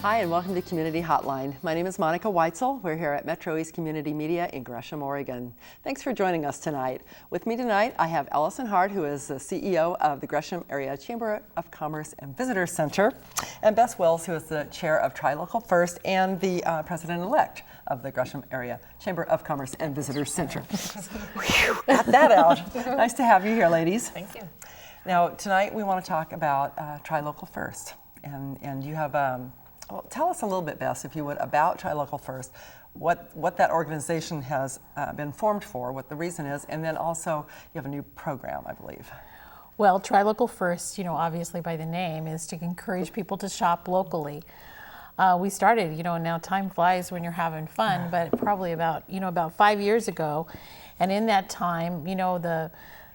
Hi, and welcome to Community Hotline. My name is Monica Weitzel. We're here at MetroEast Community Media in Gresham, Oregon. Thanks for joining us tonight. With me tonight, I have Ellison Hart, who is the CEO of the Gresham Area Chamber of Commerce and Visitor Center, and Bess Wells, who is the chair of Tri-Local First and the president-elect of the Gresham Area Chamber of Commerce and Visitor Center. Got that out. Nice to have you here, ladies. Thank you. Now, tonight we want to talk about Tri-Local First, and you have well, tell us a little bit, Bess, if you would, about Tri-Local First, what that organization has been formed for, what the reason is, and then also you have a new program, I believe. Well, Tri-Local First, obviously by the name, is to encourage people to shop locally. We started, now time flies when you're having fun, but probably about 5 years ago, and in that time,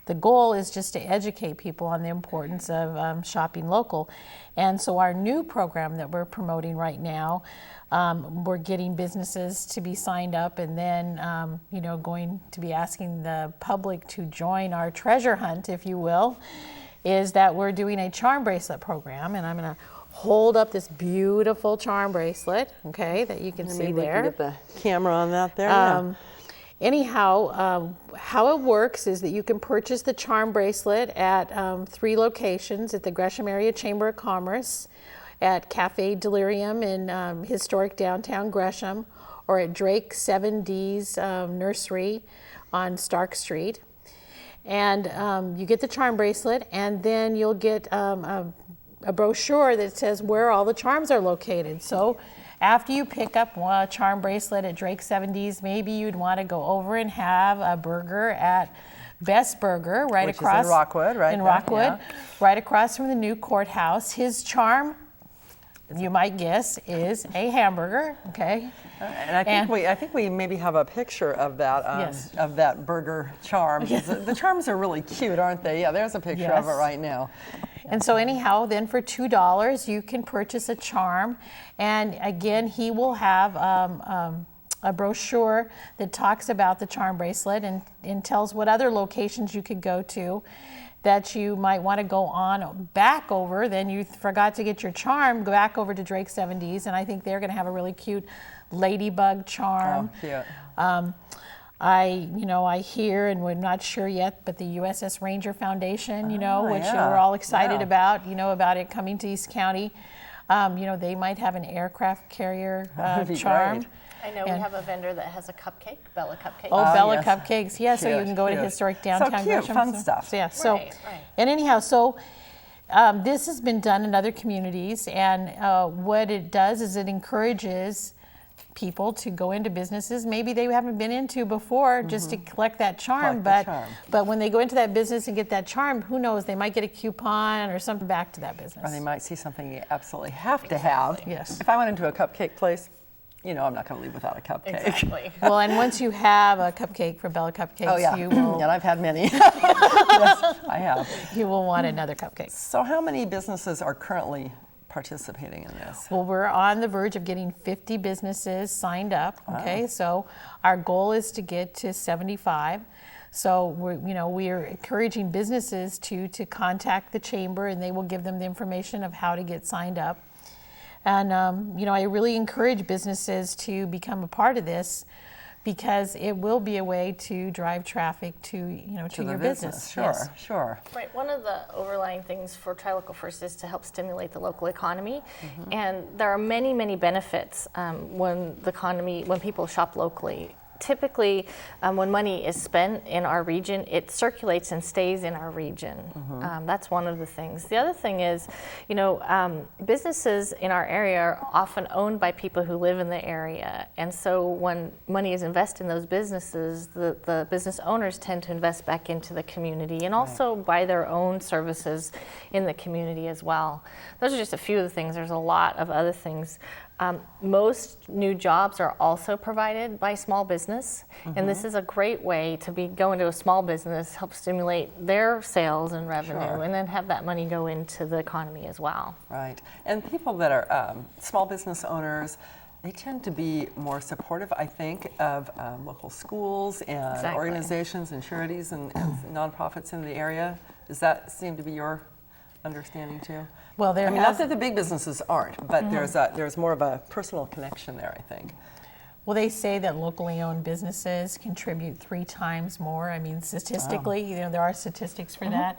the goal is just to educate people on the importance of shopping local. And so our new program that we're promoting right now, we're getting businesses to be signed up, and then going to be asking the public to join our treasure hunt, if you will, is that we're doing a charm bracelet program. And I'm going to hold up this beautiful charm bracelet, okay, that you can see there. We can get the camera on that there. Anyhow, how it works is that you can purchase the charm bracelet at 3 locations: at the Gresham Area Chamber of Commerce, at Cafe Delirium in historic downtown Gresham, or at Drake 7D's Nursery on Stark Street. And you get the charm bracelet, and then you'll get a brochure that says where all the charms are located. So after you pick up a charm bracelet at Drake 70's, maybe you'd want to go over and have a burger at Best Burger, right Which across is in Rockwood, right? In Rockwood, right across from the new courthouse. His charm, you might guess, is a hamburger. Okay. And I think we maybe have a picture of that Yes. of that burger charm. Yes. The charms are really cute, aren't they? Yeah, there's a picture of it right now. And so anyhow, then for $2, you can purchase a charm. And again, he will have a brochure that talks about the charm bracelet and tells what other locations you could go to that you might want to go on back over. Then you forgot to get your charm, go back over to Drake 70's, and I think they're going to have a really cute ladybug charm. Oh, cute. I hear, and we're not sure yet, but the USS Ranger Foundation, which yeah. we're all excited about, about it coming to East County. They might have an aircraft carrier charm. Great. I know we have a vendor that has a cupcake, Bella Cupcakes. Oh, Bella yes. Cupcakes, yeah. So you can go to historic downtown So cute, Gresham. fun stuff. Yeah. So, Right. and anyhow, this has been done in other communities, and what it does is it encourages people to go into businesses maybe they haven't been into before, just to collect that charm. But when they go into that business and get that charm, who knows, they might get a coupon or something back to that business. Or they might see something you absolutely have to have. Yes. If I went into a cupcake place, I'm not going to leave without a cupcake. Exactly. Well, and once you have a cupcake for Bella Cupcakes, you will. And I've had many. Yes, I have. You will want another cupcake. So how many businesses are currently participating in this? Well, we're on the verge of getting 50 businesses signed up. Okay, so our goal is to get to 75. So we're encouraging businesses to contact the chamber, and they will give them the information of how to get signed up. And I really encourage businesses to become a part of this, because it will be a way to drive traffic to your business. Sure, Yes. sure. Right. One of the overlying things for Tri-Local First is to help stimulate the local economy, and there are many, many benefits when people shop locally. Typically, when money is spent in our region, it circulates and stays in our region. That's one of the things. The other thing is, businesses in our area are often owned by people who live in the area. And so when money is invested in those businesses, the business owners tend to invest back into the community and also buy their own services in the community as well. Those are just a few of the things. There's a lot of other things. Most new jobs are also provided by small business, and this is a great way to go into a small business, help stimulate their sales and revenue, and then have that money go into the economy as well. Right. And people that are small business owners, they tend to be more supportive, I think, of local schools and organizations and charities and nonprofits in the area. Does that seem to be your understanding too? Well, there I mean, not that the big businesses aren't, but there's more of a personal connection there, I think. Well, they say that locally owned businesses contribute 3 times more. I mean, statistically, there are statistics for that,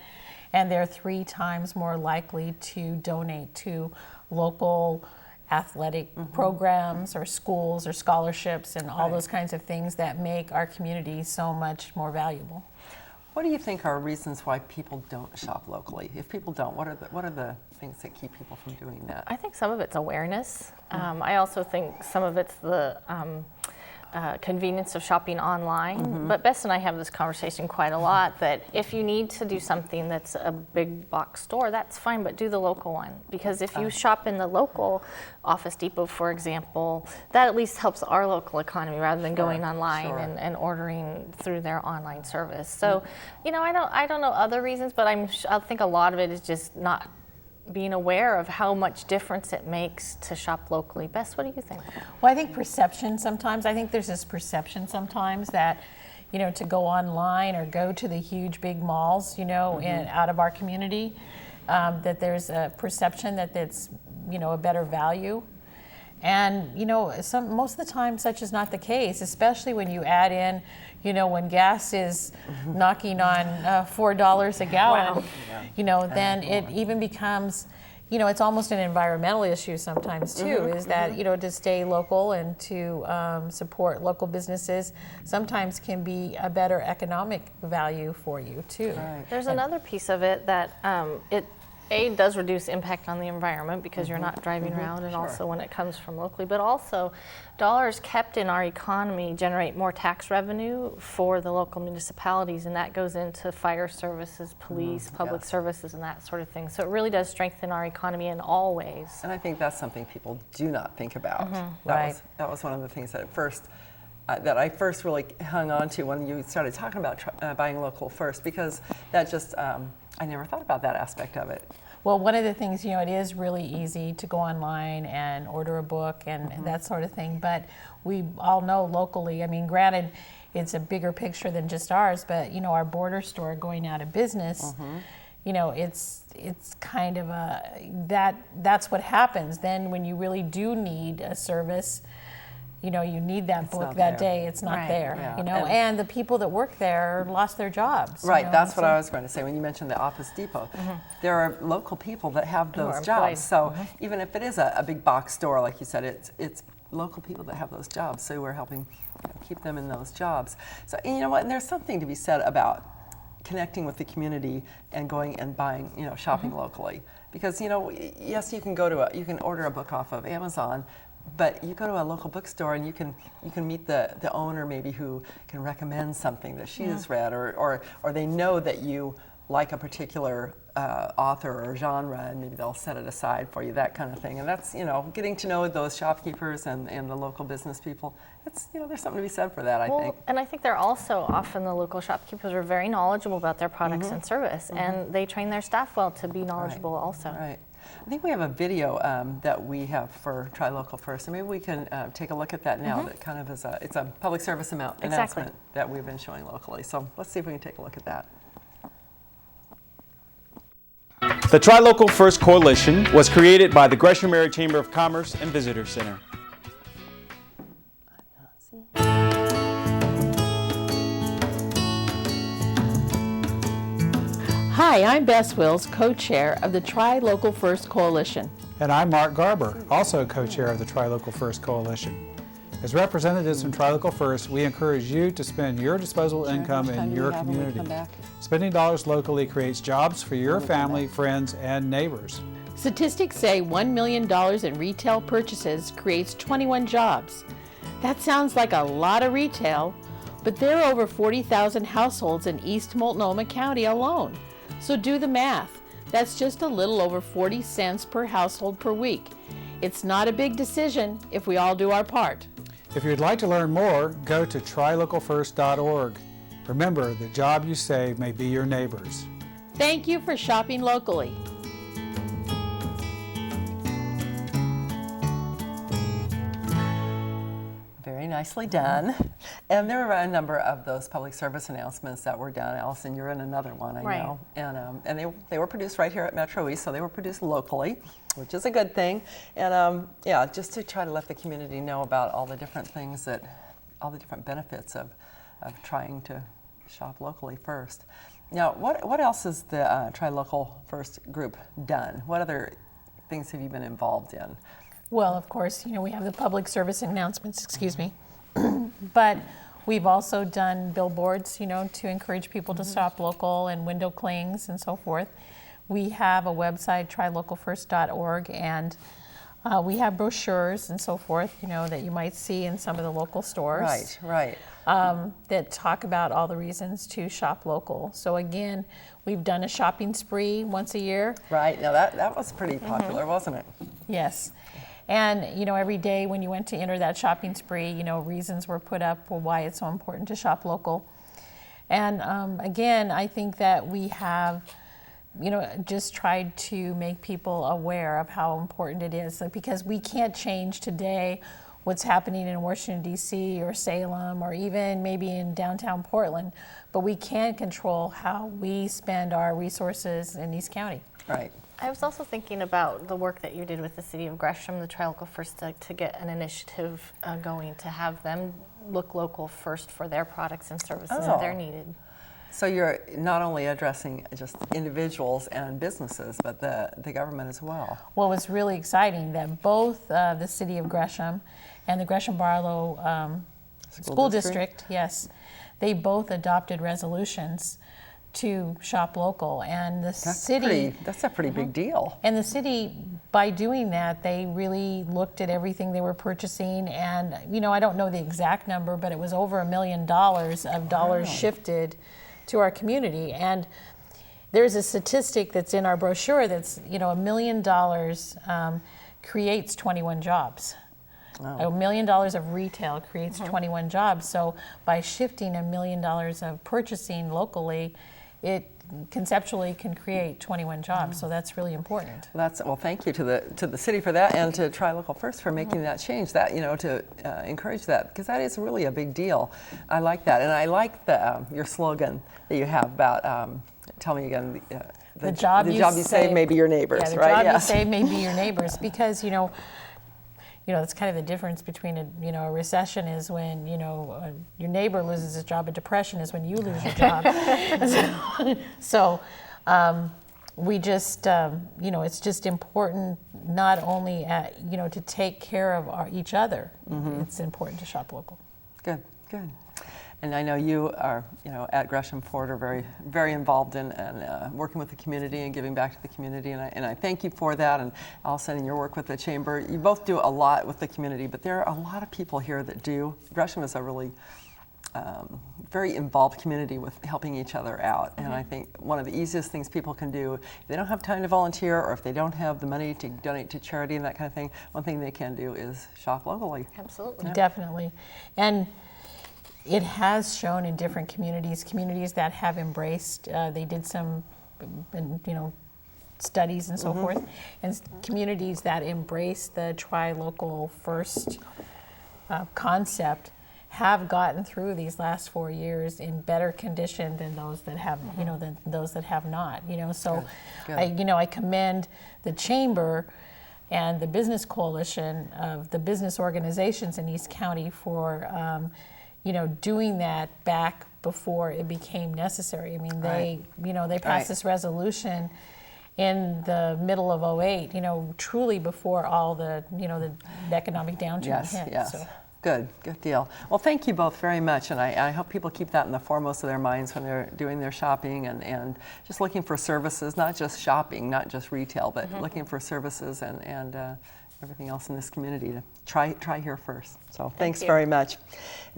and they're 3 times more likely to donate to local athletic programs or schools or scholarships and all those kinds of things that make our community so much more valuable. What do you think are reasons why people don't shop locally? If people don't, what are the things that keep people from doing that? I think some of it's awareness. I also think some of it's the convenience of shopping online. But Bess and I have this conversation quite a lot that if you need to do something that's a big box store, that's fine, but do the local one. Because if you shop in the local Office Depot, for example, that at least helps our local economy rather than going online and ordering through their online service. So, you know, I don't know other reasons, but I think a lot of it is just not being aware of how much difference it makes to shop locally. Bess, what do you think? Well, I think perception sometimes. I think there's this perception sometimes that, you know, to go online or go to the huge big malls, you know, out of our community, that there's a perception that it's, you know, a better value. And, you know, most of the time such is not the case, especially when you add in, you know, when gas is knocking on $4 a gallon, you know, then it even becomes, you know, it's almost an environmental issue sometimes too, is that, you know, to stay local and to support local businesses sometimes can be a better economic value for you too. There's another piece of it that it does reduce impact on the environment because you're not driving around, and also when it comes from locally, but also dollars kept in our economy generate more tax revenue for the local municipalities, and that goes into fire services, police, public services, and that sort of thing. So it really does strengthen our economy in all ways. And I think that's something people do not think about. That was one of the things that I first really hung on to when you started talking about buying local first, because that just, I never thought about that aspect of it. Well, one of the things, you know, it is really easy to go online and order a book and that sort of thing, but we all know locally, I mean, granted, it's a bigger picture than just ours, but, you know, our border store going out of business, you know, it's kind of that's what happens. Then when you really do need a service, you know, you need that book that day, it's not there, you know, and the people that work there lost their jobs. Right, you know? that's what I was going to say when you mentioned the Office Depot. There are local people that have those jobs, so even if it is a big box store, like you said, it's local people that have those jobs, so we're helping keep them in those jobs. So, and you know what, and there's something to be said about connecting with the community and going and buying, you know, shopping locally. Because, you know, yes, you can order a book off of Amazon, but you go to a local bookstore and you can meet the owner maybe who can recommend something that she has read, or they know that you like a particular author or genre, and maybe they'll set it aside for you, that kind of thing. And that's, you know, getting to know those shopkeepers and the local business people. It's, you know, there's something to be said for that, I think. And I think they're also often, the local shopkeepers are very knowledgeable about their products and service, and they train their staff well to be knowledgeable also. Right. I think we have a video that we have for Try Local First, and maybe we can take a look at that now. That kind of is it's a public service announcement that we've been showing locally. So let's see if we can take a look at that. The Try Local First Coalition was created by the Gresham Area Chamber of Commerce and Visitor Center. Hi, I'm Bess Wills, co-chair of the Try Local First Coalition. And I'm Mark Garber, also co-chair of the Try Local First Coalition. As representatives from Try Local First, we encourage you to spend your disposable income in your community. Spending dollars locally creates jobs for your family, friends, and neighbors. Statistics say $1 million in retail purchases creates 21 jobs. That sounds like a lot of retail, but there are over 40,000 households in East Multnomah County alone. So do the math. That's just a little over 40 cents per household per week. It's not a big decision if we all do our part. If you'd like to learn more, go to trylocalfirst.org. Remember, the job you save may be your neighbor's. Thank you for shopping locally. Very nicely done. And there were a number of those public service announcements that were done. Allison, you're in another one, I know. And they were produced right here at MetroEast, so they were produced locally, which is a good thing. And yeah, just to try to let the community know about all the different things all the different benefits of trying to shop locally first. Now, what else has the Try Local First group done? What other things have you been involved in? Well, of course, we have the public service announcements, excuse me, but we've also done billboards, to encourage people to shop local, and window clings and so forth. We have a website, trylocalfirst.org, and we have brochures and so forth, that you might see in some of the local stores. Right. That talk about all the reasons to shop local. So again, we've done a shopping spree once a year. Right. Now that was pretty popular, wasn't it? Yes. And, every day when you went to enter that shopping spree, reasons were put up for why it's so important to shop local. And again, I think that we have, just tried to make people aware of how important it is, because we can't change today what's happening in Washington, D.C. or Salem or even maybe in downtown Portland, but we can control how we spend our resources in East County. Right. I was also thinking about the work that you did with the City of Gresham, the Try Local First, to get an initiative going to have them look local first for their products and services that they're needed. So you're not only addressing just individuals and businesses, but the government as well. Well, it was really exciting that both the City of Gresham and the Gresham Barlow School District, yes, they both adopted resolutions to shop local, and the city. That's a pretty big deal. And the city, by doing that, they really looked at everything they were purchasing, and I don't know the exact number, but it was over $1 million of dollars shifted to our community. And there's a statistic that's in our brochure that's $1 million creates 21 jobs. $1 million of retail creates 21 jobs. So by shifting $1 million of purchasing locally, it conceptually can create 21 jobs. So that's really important. Well, thank you to the city for that, and to Try Local First for making that change. That to encourage that, because that is really a big deal. I like that, and I like your slogan that you have about. Tell me again. The job you save may be your neighbors, yeah, right? The job you save may be your neighbors, because that's kind of the difference between a recession is when your neighbor loses his job. A depression is when you lose your job. So we just it's just important not only to take care of each other. It's important to shop local. Good. And I know you are, at Gresham Ford are very, very involved in working with the community and giving back to the community, and I thank you for that. And Allison, in your work with the chamber, you both do a lot with the community, but there are a lot of people here that do. Gresham is a really very involved community with helping each other out, and I think one of the easiest things people can do, if they don't have time to volunteer or if they don't have the money to donate to charity and that kind of thing, one thing they can do is shop locally. Absolutely. Yeah. Definitely. And it has shown in different communities that have embraced, they did some, studies and so forth, and communities that embrace the Try Local First concept have gotten through these last 4 years in better condition than those that have, than those that have not. So Good. I commend the chamber and the business coalition of the business organizations in East County for doing that back before it became necessary. I mean, they passed this resolution in the middle of 2008, truly before all the economic downturn hit. Yes. So. Good deal. Well, thank you both very much, and I hope people keep that in the foremost of their minds when they're doing their shopping and just looking for services, not just shopping, not just retail, but looking for services and everything else in this community to try here first. So thanks very much.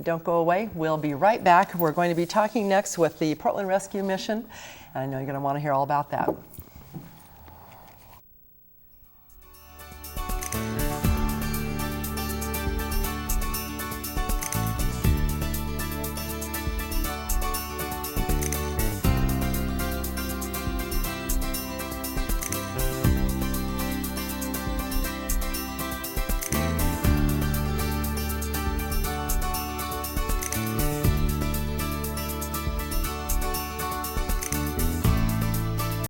Don't go away. We'll be right back. We're going to be talking next with the Portland Rescue Mission. I know you're going to want to hear all about that.